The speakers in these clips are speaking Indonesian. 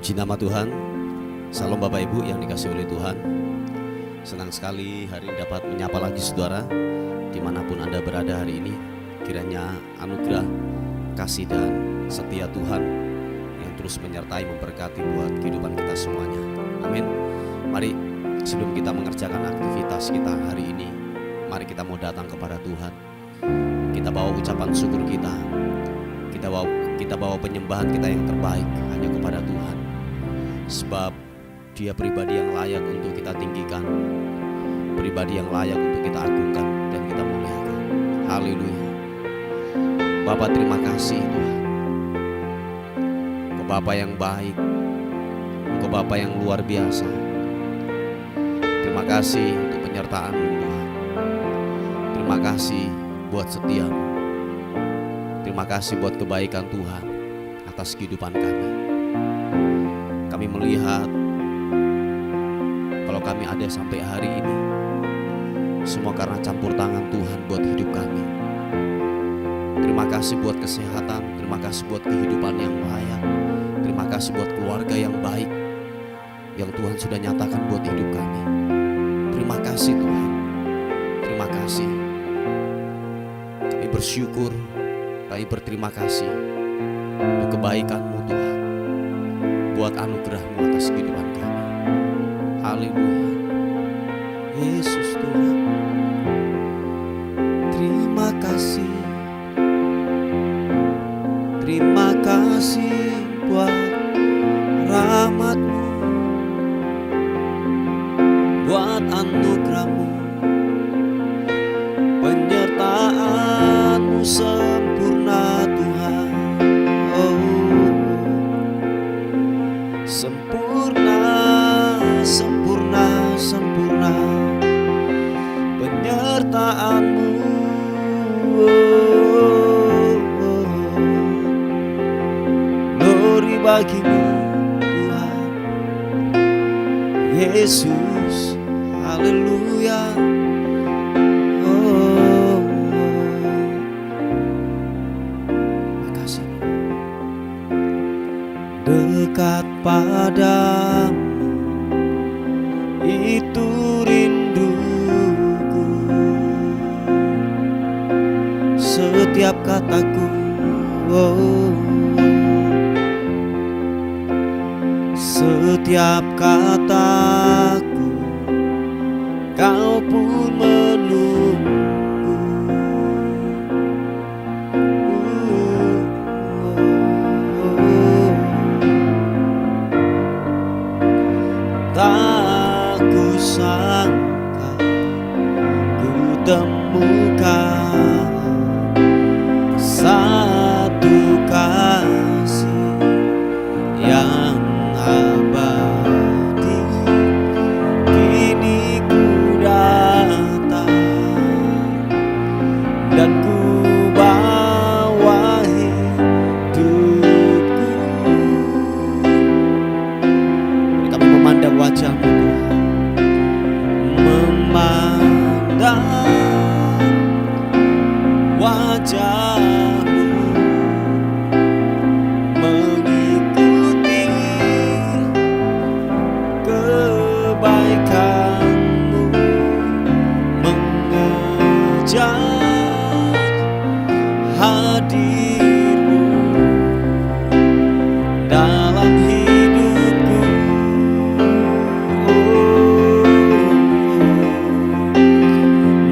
Puji nama Tuhan. Salam Bapak Ibu yang dikasihi oleh Tuhan. Senang sekali hari ini dapat menyapa lagi saudara dimanapun Anda berada hari ini. Kiranya anugerah, kasih dan setia Tuhan yang terus menyertai memberkati buat kehidupan kita semuanya. Amin. Mari sebelum kita mengerjakan aktivitas kita hari ini, mari kita mau datang kepada Tuhan. Kita bawa ucapan syukur kita. Kita bawa penyembahan kita yang terbaik hanya kepada Tuhan. Sebab Dia pribadi yang layak untuk kita tinggikan, pribadi yang layak untuk kita agungkan dan kita muliakan. Haleluya. Bapa, terima kasih Tuhan. Engkau Bapa yang baik, Engkau Bapa yang luar biasa. Terima kasih untuk penyertaan-Mu Tuhan. Terima kasih buat setiamu. Terima kasih buat kebaikan Tuhan atas kehidupan kami. Kami melihat kalau kami ada sampai hari ini, semua karena campur tangan Tuhan buat hidup kami. Terima kasih buat kesehatan, terima kasih buat kehidupan yang layak, terima kasih buat keluarga yang baik yang Tuhan sudah nyatakan buat hidup kami. Terima kasih Tuhan, terima kasih. Kami bersyukur, kami berterima kasih untuk kebaikan-Mu Tuhan, buat anugerah-Mu atas kehidupan kami. Haleluya. Yesus Tuhan, terima kasih. Terima kasih buat rahmat-Mu, buat anugerah-Mu, penyertaan-Mu sempurna Tuhan. Oh, sempurna, sempurna, sempurna penyertaan-Mu. Glory bagi-Mu Tuhan Yesus. Haleluya. Oh, makasih. Dekat padamu itu rinduku, setiap kataku, oh, setiap kataku Kau pun menunggu. Tak kusangka ku temukan satu kasih yang abadi. Kini ku datang dan ku bawa hidupku. Kami memandang wajah-Mu Tuhan, memandang wajah-Mu, mengikuti kebaikan-Mu, mengejar hadir-Mu dalam hidupku.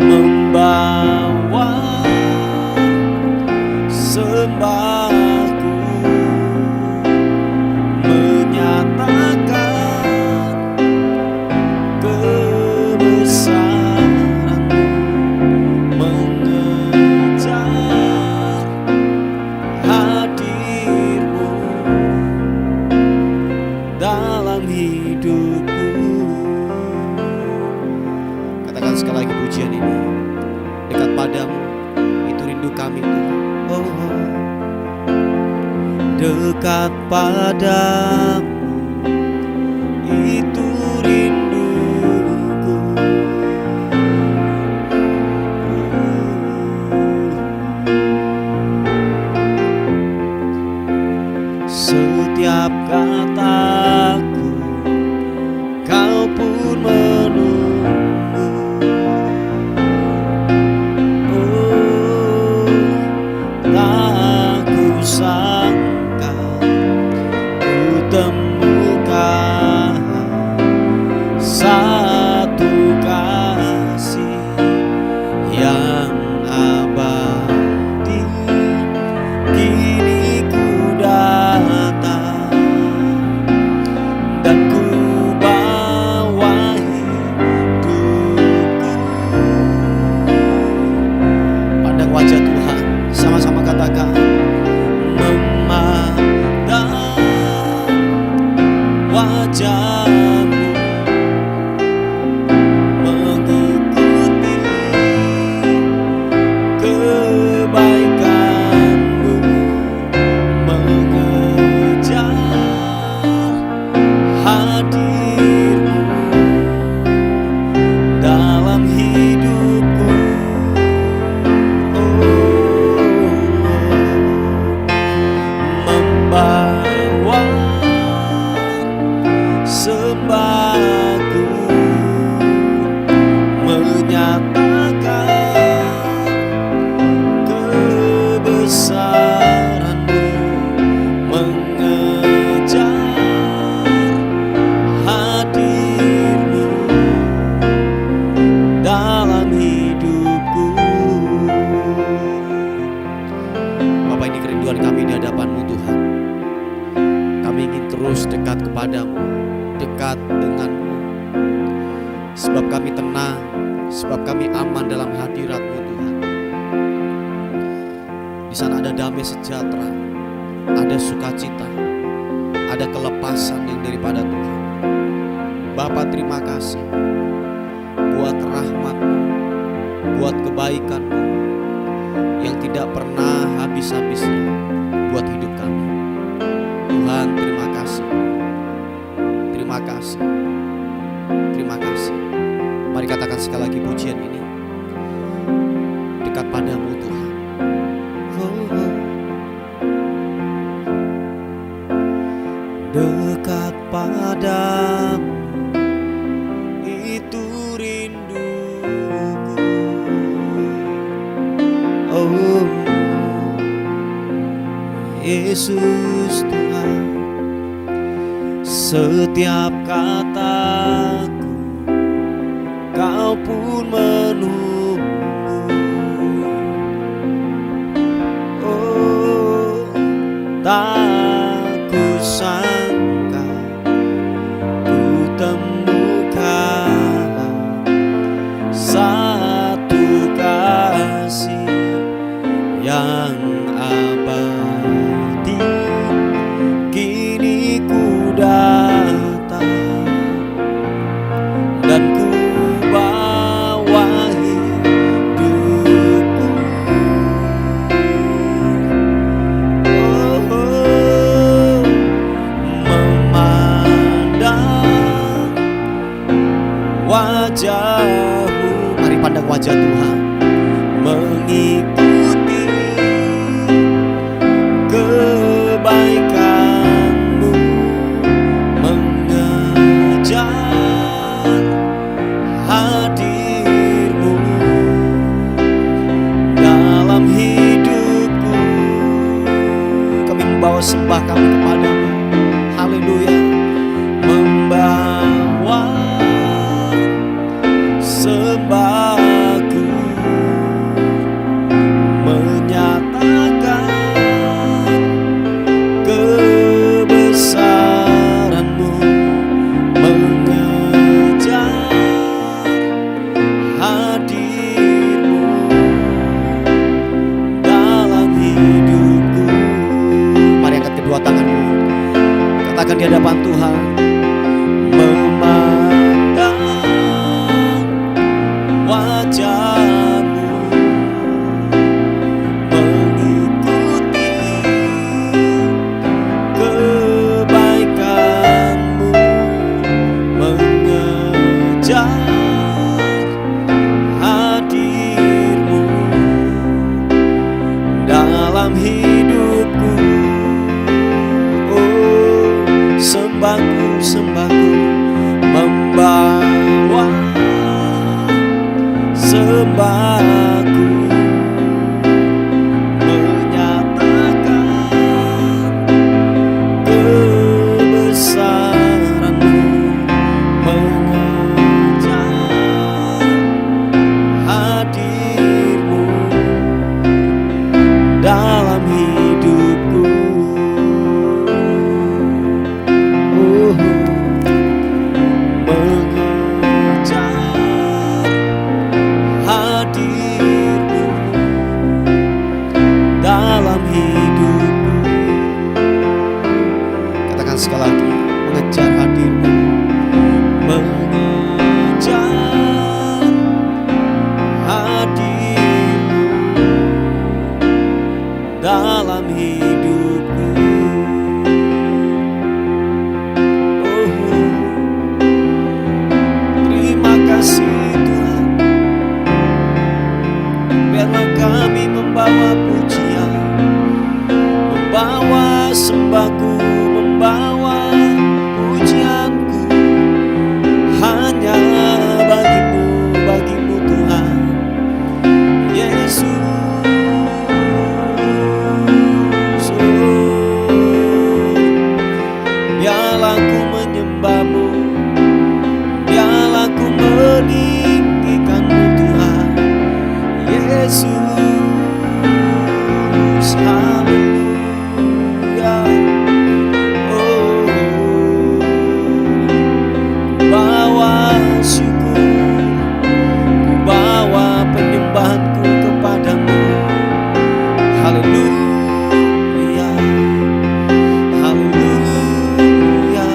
Membawa sembahku, menyatakan kebesaran-Mu, mengejar hadir-Mu dalam hidupku. Katakan sekali lagi pujian ini. Dekat padamu itu rindu kami Tuhan. Oh, dekat padamu itu rinduku. Setiap kataku kau pun menunggu. Oh, tak kusangka ku temukan satu kasih yang abadi. Kini ku datang dan ku bawa hidupku. Pandang wajah Tuhan, sama-sama katakan, memandang wajah-Mu, mengikuti kebaikan-Mu, mengejar hadir-Mu dalam hidupku. Membawa sembahku, menyatakan kebesaran-Mu, mengejar hadir-Mu dalam hidupku. Bapak, ini kerinduan kami di hadapan-Mu Tuhan. Kami ingin terus dekat kepadamu, dekat denganmu, sebab kami tenang, sebab kami aman dalam hadirat-Mu Tuhan. Di sana ada damai sejahtera, ada sukacita, ada kelepasan yang daripada Tuhan. Bapa, terima kasih buat rahmat-Mu, buat kebaikan-Mu yang tidak pernah habis-habisnya buat hidup kami. Tuhan, terima kasih. Terima kasih. Terima kasih. Mari katakan sekali lagi pujian ini. Dekat padamu Tuhan. Dekat padamu, itu rinduku. Oh Yesus Tuhan, setiap kataku kau pun menunggu. Oh, tak kusangka ku temukan satu kasih yang abadi. Kini ku datang dan ku bawa hidupku. Oh, memandang wajah-Mu. Mari pandang wajah Tuhan, mengikuti kebaikan-Mu, mengejar hadir-Mu dalam hidupku. Kami membawa sembah kami kepadamu. Haleluya. Membawa sembahku, menyatakan kebesaran-Mu, mengejar hadir-Mu dalam hidupku. Mari angkat kedua tanganmu, katakan di hadapan Tuhan, memandang wajah-Mu, mengikuti kebaikan-Mu, mengejar hadir-Mu dalam hidupku. sembahku, membawa sembahku, menyatakan kebesaran-Mu, mengejar hadir-Mu dalam hidupku. Mengejar hadir-Mu dalam hidupku. Katakan sekali lagi, mengejar hadir-Mu, mengejar hadir-Mu dalam hidupku. Terima kasih Tuhan, biarlah kami membawa pujian, membawa sembahku, membawa pujianku hanya bagimu, bagimu Tuhan Yesus. Biarlah ku menyembah-Mu, biarlah ku meninggikan-Mu Tuhan Yesus. Haleluya. Oh, bawa syukur, ku bawa penyembahanku kepadamu. Haleluya. Haleluya.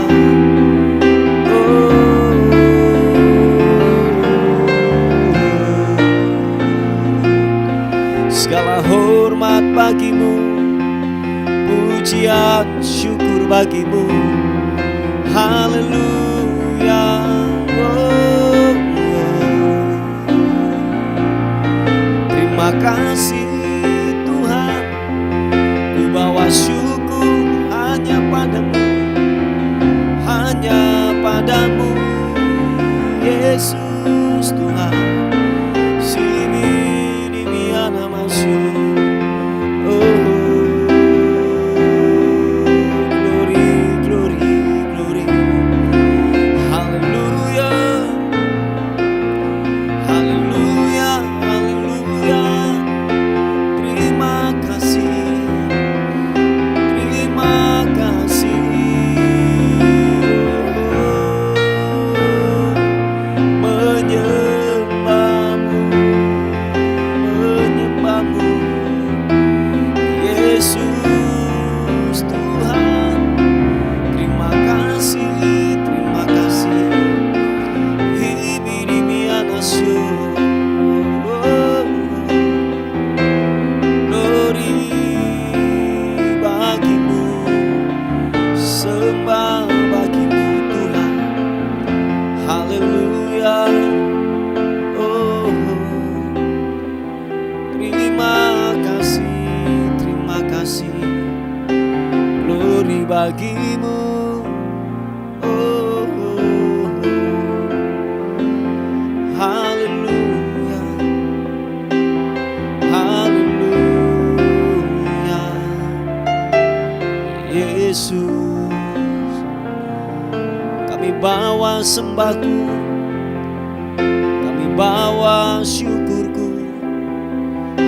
Segala hormat bagimu, pujian syukur bagimu. Haleluya. Terima kasih Tuhan, ku bawa syukur hanya padamu, hanya padamu Yesus Tuhan. Bagimu, oh, haleluya, haleluya, Yesus. Kami bawa sembahku, kami bawa syukurku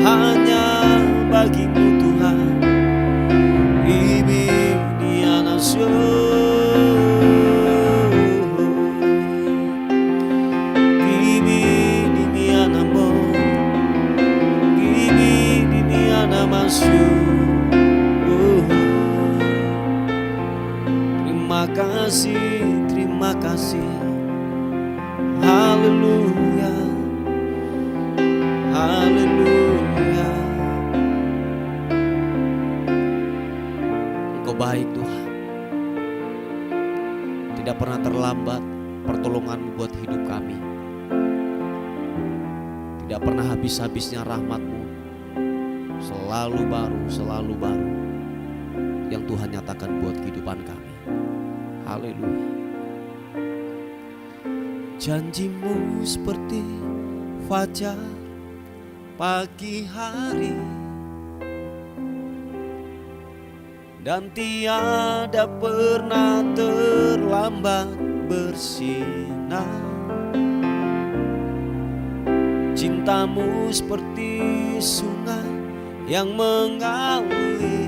hanya bagimu Tuhan. Terima kasih, haleluya, haleluya. Engkau baik Tuhan, tidak pernah terlambat pertolongan-Mu buat hidup kami, tidak pernah habis-habisnya rahmat-Mu, selalu baru yang Tuhan nyatakan buat kehidupan kami. Haleluya. Janjimu seperti fajar pagi hari, dan tiada pernah terlambat bersinar. Cintamu seperti sungai yang mengalir,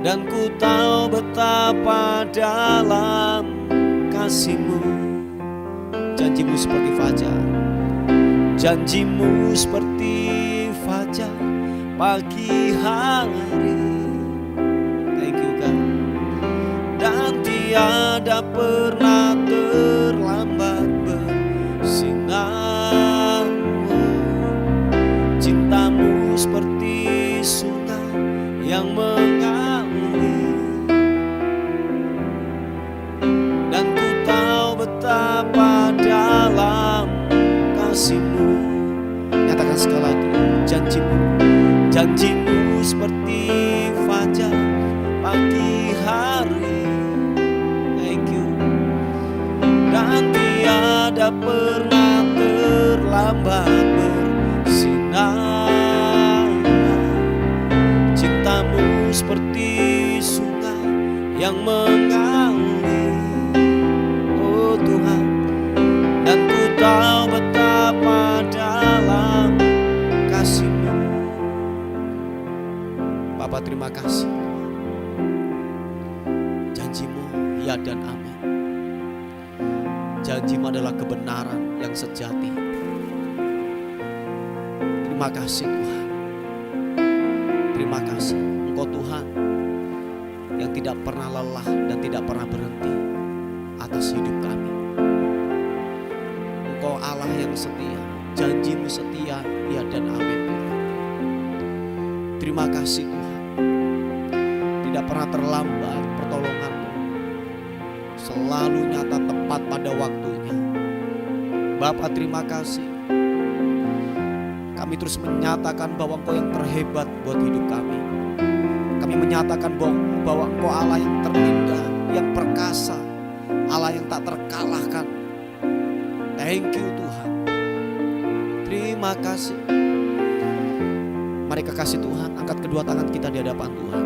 dan ku tahu betapa dalam kasih-Mu. Janjimu seperti fajar, janjimu seperti fajar pagi hari. Thank you God. Dan tiada pernah terlambat bersinar. Cintamu seperti sungai yang mengalir, dan ku tahu betapa dalam kasih-Mu. Nyatakan sekali lagi, janjimu, janjimu seperti fajar pagi hari. Thank you. Dan tiada pernah terlambat bersinar. Cintamu seperti sungai yang mengalir, oh Tuhan, dan ku tahu betapa dalam kasih-Mu. Bapa, terima kasih. Janji-Mu ya dan amin. Janji-Mu adalah kebenaran yang sejati. Terima kasih Tuhan. Terima kasih Engkau Tuhan yang tidak pernah lelah dan tidak pernah berhenti atas hidup kami. Engkau Allah yang setia, janji-Mu setia ya dan amin Tuhan. Terima kasih Tuhan, tidak pernah terlambat pertolongan-Mu, selalu nyata tepat pada waktunya. Bapa, terima kasih. Kami terus menyatakan bahwa Engkau yang terhebat buat hidup kami. Kami menyatakan bahwa Engkau Allah yang terindah, yang perkasa, Allah yang tak terkalahkan. Thank you Tuhan. Terima kasih. Mari kekasih Tuhan, angkat kedua tangan kita di hadapan Tuhan,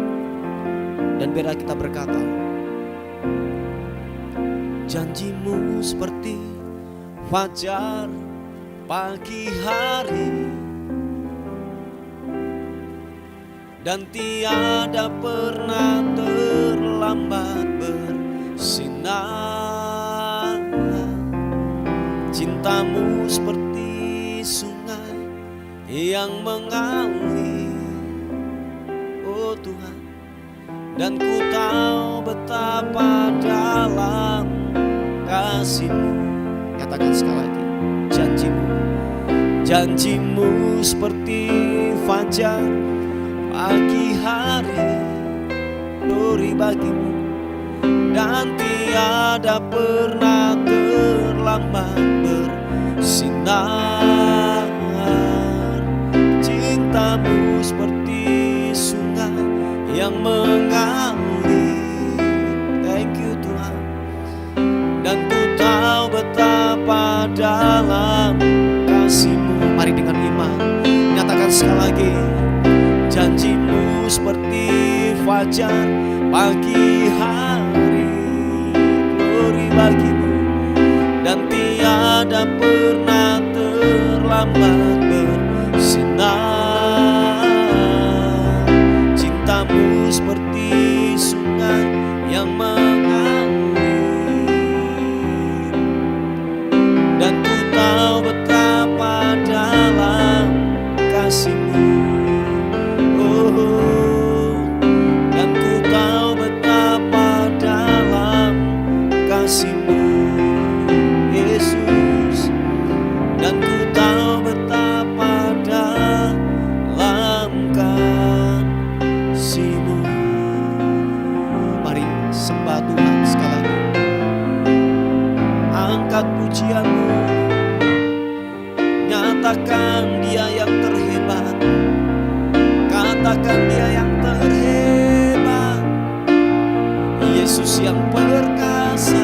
dan biarlah kita berkata, janji-Mu seperti fajar pagi hari, dan tiada pernah terlambat bersinar. Cinta-Mu seperti sungai yang mengalir, oh Tuhan, dan ku tahu betapa dalam kasih-Mu. Nyatakan sekali lagi, janji-Mu, janji-Mu seperti fajar pagi hari, glory bagi-Mu, dan tiada pernah terlambat bersinar. Cinta-Mu seperti sungai yang mengalir. Thank you Tuhan. Dan ku tahu betapa dalam kasih-Mu. Mari dengan iman nyatakan sekali lagi, janji-Mu seperti fajar pagi hari, glory bagi-Mu, dan tiada pernah terlambat bersinar. Cinta-Mu seperti sungai yang mengalir, dan ku tahu betapa dalam kasih-Mu. Dan ku tahu betapa dalam kasih-Mu Yesus, dan ku tahu betapa dalam kasih-Mu. Mari sembah Tuhan sekali lagi, angkat pujian-Mu, nyatakan Dia yang terhebat, katakan Dia yang terhebat, Yesus yang perkasa.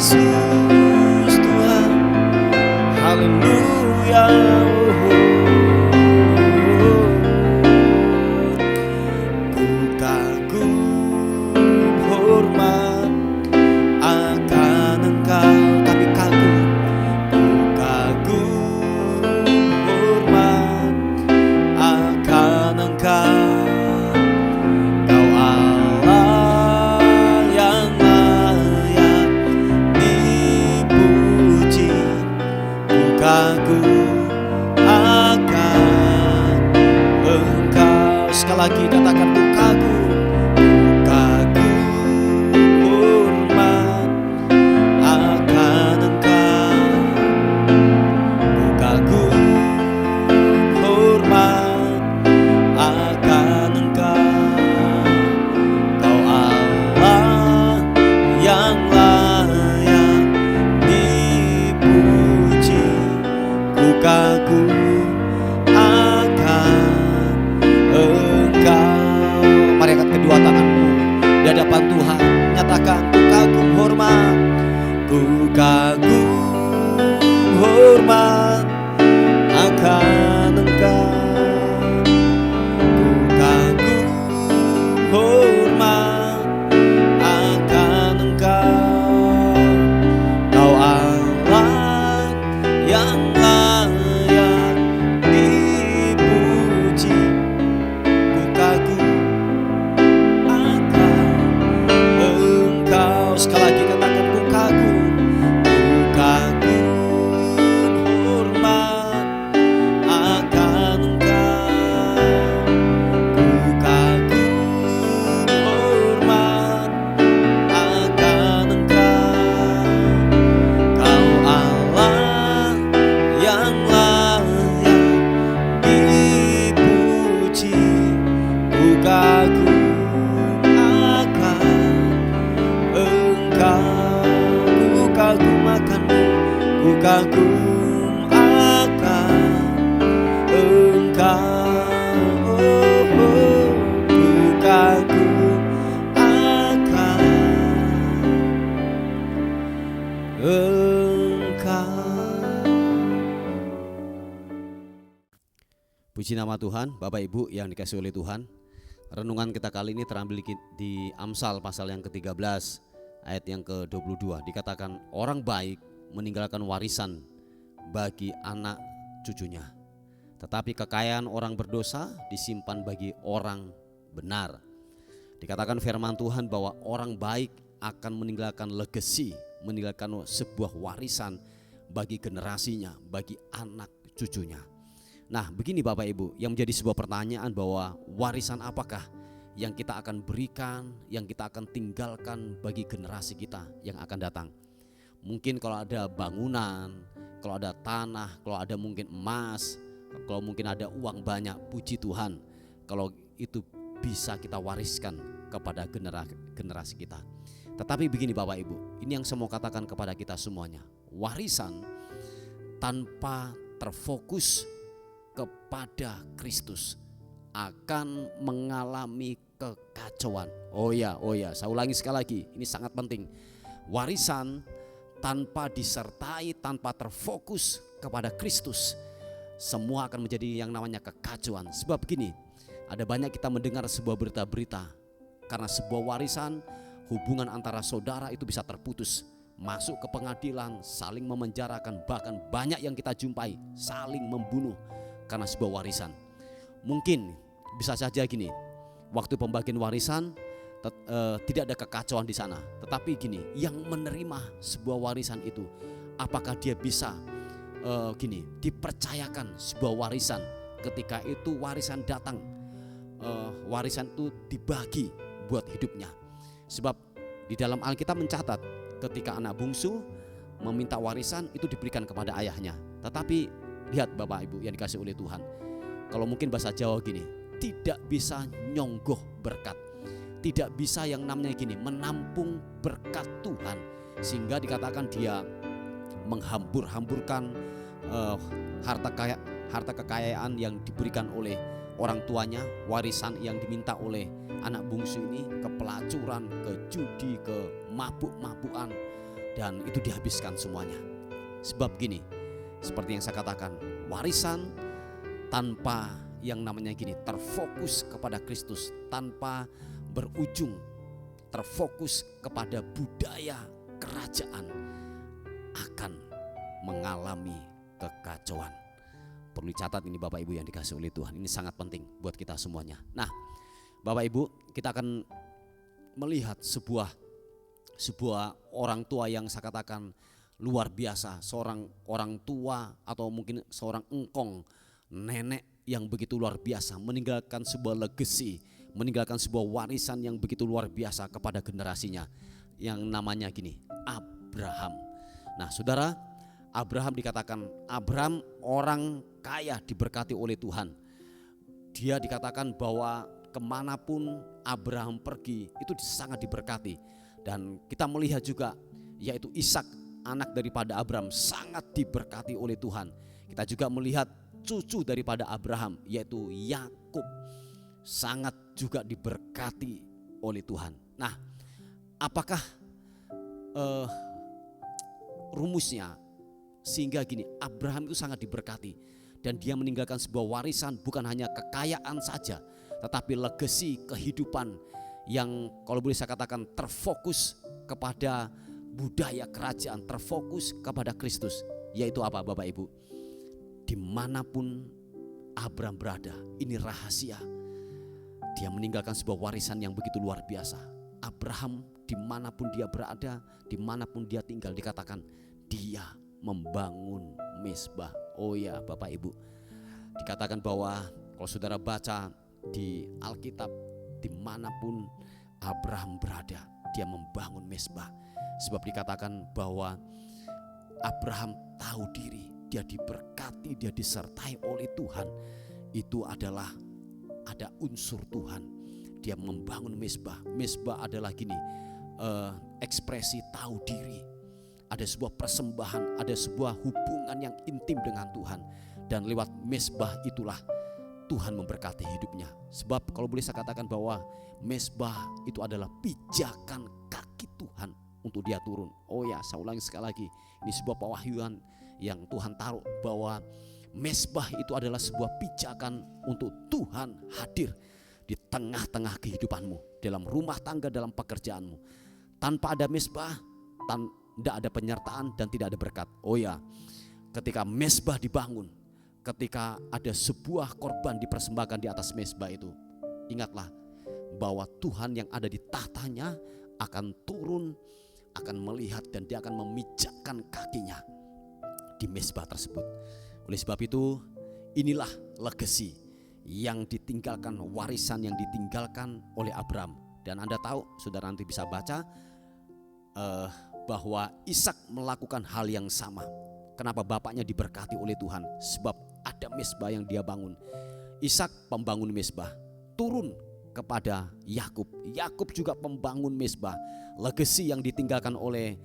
Yesus Tuhan, haleluya. Ku kagum hormat akan Engkau, kami kagum. Ku kagum hormat akan Engkau. Kagum akan Engkau. Sekali lagi katakan ku kagum hormat akan Engkau. Ku kagum hormat akan Engkau. Kau Allah yang layak dipuji. Ku kagum akan Engkau. Mari angkat kedua tanganmu di hadapan Tuhan, nyatakan ku kagum hormat. Ku kagum hormat akan Engkau. Ku kagum hormat akan Engkau. Kau Allah yang layak dipuji. Ku kagum akan Engkau. Sekali lagi katakan ku kagum hormat akan Engkau. Ku kagum hormat akan Engkau. Kau Allah yang layak dipuji. Ku kagum akan Engkau. Ku kagum akan-Mu. Ku kagum akan Engkau. Ku kagum akan Engkau. Puji nama Tuhan. Bapak Ibu yang dikasihi oleh Tuhan, renungan kita kali ini terambil di Amsal pasal yang ke-13 ayat yang ke-22. Dikatakan orang baik meninggalkan warisan bagi anak cucunya, tetapi kekayaan orang berdosa disimpan bagi orang benar. Dikatakan firman Tuhan bahwa orang baik akan meninggalkan legacy, meninggalkan sebuah warisan bagi generasinya, bagi anak cucunya. Nah, begini Bapak Ibu, yang menjadi sebuah pertanyaan bahwa warisan apakah yang kita akan berikan, yang kita akan tinggalkan bagi generasi kita yang akan datang. Mungkin kalau ada bangunan, kalau ada tanah, kalau ada mungkin emas, kalau mungkin ada uang banyak, puji Tuhan kalau itu bisa kita wariskan kepada generasi kita. Tetapi begini Bapak Ibu, ini yang saya mau katakan kepada kita semuanya. Warisan tanpa terfokus kepada Kristus akan mengalami kekacauan. Oh ya, saya ulangi sekali lagi, ini sangat penting. Warisan tanpa disertai, tanpa terfokus kepada Kristus, semua akan menjadi yang namanya kekacauan. Sebab begini, ada banyak kita mendengar sebuah berita-berita, karena sebuah warisan, hubungan antara saudara itu bisa terputus, masuk ke pengadilan, saling memenjarakan, bahkan banyak yang kita jumpai saling membunuh karena sebuah warisan. Mungkin bisa saja gini, waktu pembagian warisan tidak ada kekacauan di sana, tetapi gini, yang menerima sebuah warisan itu, apakah dia bisa dipercayakan sebuah warisan, ketika itu warisan datang, warisan itu dibagi buat hidupnya. Sebab di dalam Alkitab mencatat, ketika anak bungsu meminta warisan itu diberikan kepada ayahnya. Tetapi lihat Bapak Ibu yang dikasih oleh Tuhan, kalau mungkin bahasa Jawa gini, tidak bisa nyonggoh berkat, tidak bisa yang namanya gini menampung berkat Tuhan, sehingga dikatakan dia menghambur-hamburkan harta kekayaan yang diberikan oleh orang tuanya, warisan yang diminta oleh anak bungsu ini, ke pelacuran, ke judi, ke mabuk-mabukan, dan itu dihabiskan semuanya. Sebab gini, seperti yang saya katakan, warisan tanpa yang namanya gini, terfokus kepada Kristus, tanpa berujung terfokus kepada budaya kerajaan, akan mengalami kekacauan. Perlu dicatat ini Bapak Ibu yang dikasih oleh Tuhan. Ini sangat penting buat kita semuanya. Nah, Bapak Ibu, kita akan melihat sebuah orang tua yang saya katakan luar biasa. Seorang orang tua atau mungkin seorang engkong, nenek yang begitu luar biasa, meninggalkan sebuah legacy, meninggalkan sebuah warisan yang begitu luar biasa kepada generasinya, yang namanya gini, Abraham. Nah saudara, Abraham dikatakan, Abraham orang kaya, diberkati oleh Tuhan. Dia dikatakan bahwa kemanapun Abraham pergi itu sangat diberkati. Dan kita melihat juga yaitu Ishak, anak daripada Abraham, sangat diberkati oleh Tuhan. Kita juga melihat cucu daripada Abraham yaitu Yakub, sangat juga diberkati oleh Tuhan. Nah, apakah rumusnya sehingga gini, Abraham itu sangat diberkati dan dia meninggalkan sebuah warisan, bukan hanya kekayaan saja, tetapi legasi kehidupan yang kalau boleh saya katakan terfokus kepada budaya kerajaan, terfokus kepada Kristus. Yaitu apa Bapak Ibu? Dimanapun Abraham berada, ini rahasia, dia meninggalkan sebuah warisan yang begitu luar biasa. Abraham dimanapun dia berada, dimanapun dia tinggal, dikatakan dia membangun mezbah. Oh ya Bapak Ibu, dikatakan bahwa kalau saudara baca di Alkitab, dimanapun Abraham berada, dia membangun mezbah. Sebab dikatakan bahwa Abraham tahu diri, dia diberkati, dia disertai oleh Tuhan. Itu adalah ada unsur Tuhan. Dia membangun mezbah. Mezbah adalah gini, ekspresi tahu diri. Ada sebuah persembahan, ada sebuah hubungan yang intim dengan Tuhan. Dan lewat mezbah itulah Tuhan memberkati hidupnya. Sebab kalau boleh saya katakan bahwa mezbah itu adalah pijakan kaki Tuhan untuk dia turun. Oh ya, saya ulangi sekali lagi. Ini sebuah pewahyuan yang Tuhan taruh bahwa mezbah itu adalah sebuah pijakan untuk Tuhan hadir di tengah-tengah kehidupanmu, dalam rumah tangga, dalam pekerjaanmu. Tanpa ada mezbah, tidak ada penyertaan dan tidak ada berkat. Oh ya, ketika mezbah dibangun, ketika ada sebuah korban dipersembahkan di atas mezbah itu, ingatlah bahwa Tuhan yang ada di tahtanya akan turun, akan melihat dan dia akan memijakkan kakinya di mezbah tersebut. Oleh sebab itu, inilah legacy yang ditinggalkan, warisan yang ditinggalkan oleh Abraham. Dan Anda tahu, saudara nanti bisa baca bahwa Ishak melakukan hal yang sama. Kenapa bapaknya diberkati oleh Tuhan? Sebab ada mezbah yang dia bangun. Ishak pembangun mezbah, turun kepada Yakub. Yakub juga pembangun mezbah. Legasi yang ditinggalkan oleh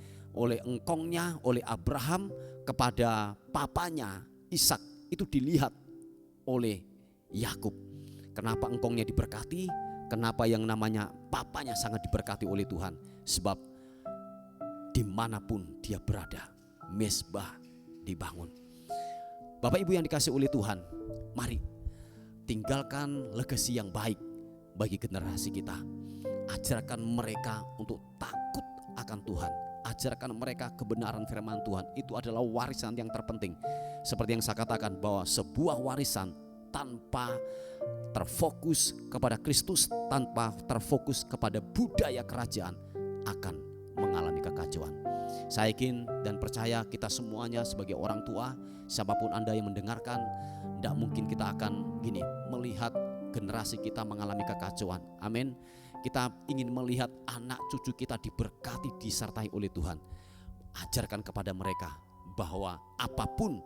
engkongnya, oleh Abraham kepada papanya Ishak itu dilihat oleh Yakub. Kenapa engkongnya diberkati? Kenapa yang namanya papanya sangat diberkati oleh Tuhan? Sebab dimanapun dia berada, mezbah dibangun. Bapak Ibu yang dikasih oleh Tuhan, mari tinggalkan legasi yang baik bagi generasi kita. Ajarkan mereka untuk takut akan Tuhan. Ajarkan mereka kebenaran firman Tuhan. Itu adalah warisan yang terpenting. Seperti yang saya katakan bahwa sebuah warisan tanpa terfokus kepada Kristus, tanpa terfokus kepada budaya kerajaan, akan mengalami kekacauan. Saya yakin dan percaya kita semuanya sebagai orang tua, siapapun Anda yang mendengarkan, tidak mungkin kita akan gini melihat generasi kita mengalami kekacauan. Amin. Kita ingin melihat anak cucu kita diberkati, disertai oleh Tuhan. Ajarkan kepada mereka bahwa apapun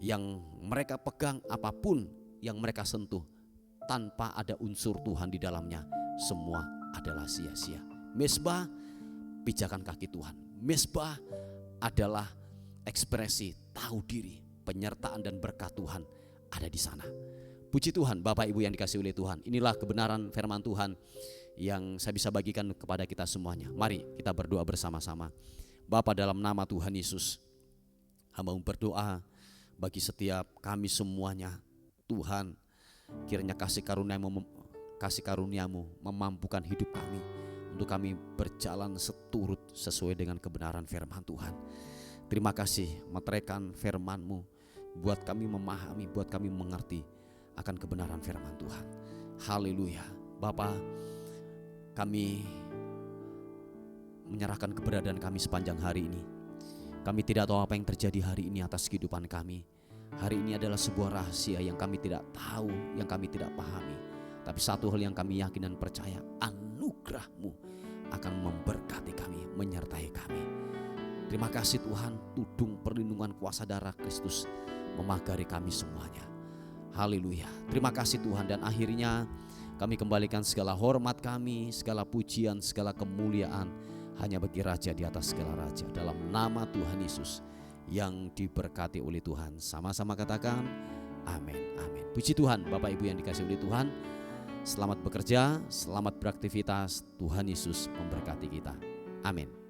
yang mereka pegang, apapun yang mereka sentuh, tanpa ada unsur Tuhan di dalamnya, semua adalah sia-sia. Mezbah, pijakan kaki Tuhan. Mezbah adalah ekspresi tahu diri, penyertaan dan berkat Tuhan ada di sana. Puji Tuhan, Bapak Ibu yang dikasihi oleh Tuhan. Inilah kebenaran firman Tuhan yang saya bisa bagikan kepada kita semuanya. Mari kita berdoa bersama-sama. Bapa, dalam nama Tuhan Yesus, hamba berdoa bagi setiap kami semuanya. Tuhan, kiranya kasih karuniamu memampukan hidup kami untuk kami berjalan sesuai dengan kebenaran firman Tuhan. Terima kasih meteraikan firman-Mu, buat kami memahami, buat kami mengerti akan kebenaran firman Tuhan. Haleluya. Bapa, kami menyerahkan keberadaan kami sepanjang hari ini. Kami tidak tahu apa yang terjadi hari ini atas kehidupan kami. Hari ini adalah sebuah rahasia yang kami tidak tahu, yang kami tidak pahami. Tapi satu hal yang kami yakin dan percaya, anugerah-Mu akan memberkati kami, menyertai kami. Terima kasih Tuhan, tudung perlindungan kuasa darah Kristus memagari kami semuanya. Haleluya. Terima kasih Tuhan, dan akhirnya kami kembalikan segala hormat kami, segala pujian, segala kemuliaan hanya bagi Raja di atas segala raja, dalam nama Tuhan Yesus yang diberkati oleh Tuhan. Sama-sama katakan amin, amin. Puji Tuhan. Bapak Ibu yang dikasihi oleh Tuhan, selamat bekerja, selamat beraktivitas. Tuhan Yesus memberkati kita. Amin.